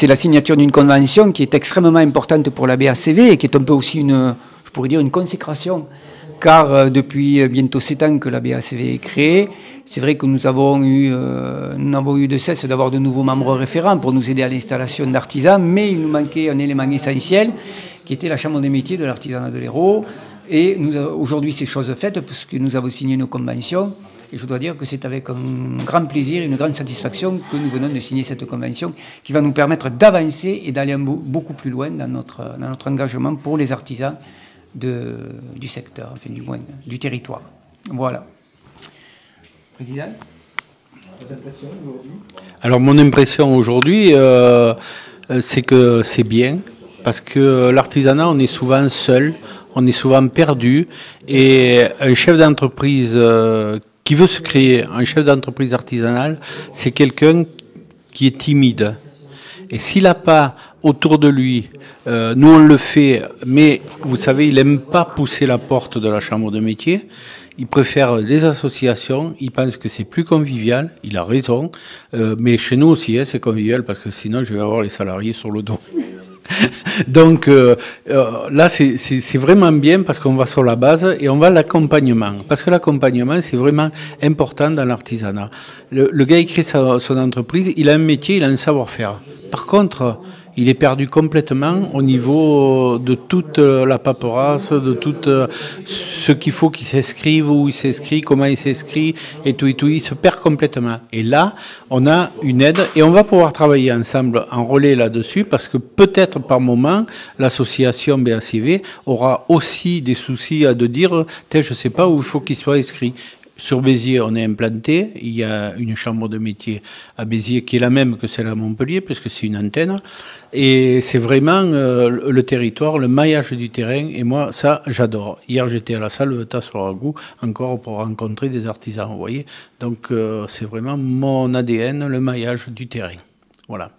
C'est la signature d'une convention qui est extrêmement importante pour la BACV et qui est un peu aussi je pourrais dire une consécration, car depuis bientôt 7 ans que la BACV est créée, c'est vrai que nous n'avons eu de cesse d'avoir de nouveaux membres référents pour nous aider à l'installation d'artisans, mais il nous manquait un élément essentiel qui était la Chambre des métiers de l'artisanat de l'Hérault. Et aujourd'hui, c'est chose faite puisque nous avons signé une convention. Et je dois dire que c'est avec un grand plaisir et une grande satisfaction que nous venons de signer cette convention qui va nous permettre d'avancer et d'aller beaucoup plus loin dans notre engagement pour les artisans du secteur, enfin du moins du territoire. Voilà. Président, vos impressions aujourd'hui? Alors mon impression aujourd'hui, c'est que c'est bien, parce que l'artisanat, on est souvent seul, on est souvent perdu, et un chef d'entreprise qui veut se créer, un chef d'entreprise artisanale, c'est quelqu'un qui est timide. Et s'il n'a pas autour de lui, nous on le fait, mais vous savez, il n'aime pas pousser la porte de la chambre de métier, il préfère les associations, il pense que c'est plus convivial, il a raison, mais chez nous aussi, c'est convivial, parce que sinon je vais avoir les salariés sur le dos. Donc là, c'est vraiment bien parce qu'on va sur la base et on va à l'accompagnement. Parce que l'accompagnement, c'est vraiment important dans l'artisanat. Le gars, il crée son entreprise, il a un métier, il a un savoir-faire. Par contre, il est perdu complètement au niveau de toute la paperasse, de tout ce qu'il faut qu'il s'inscrive, où il s'inscrit, comment il s'inscrit, et tout, il se perd complètement. Et là, on a une aide et on va pouvoir travailler ensemble en relais là-dessus parce que peut-être par moment, l'association BACV aura aussi des soucis à de dire, je ne sais pas où il faut qu'il soit inscrit. Sur Béziers, on est implanté. Il y a une chambre de métier à Béziers qui est la même que celle à Montpellier, puisque c'est une antenne. Et c'est vraiment le territoire, le maillage du terrain. Et moi, ça, j'adore. Hier, j'étais à la salle de Tassoragou, encore pour rencontrer des artisans, vous voyez. Donc, c'est vraiment mon ADN, le maillage du terrain. Voilà.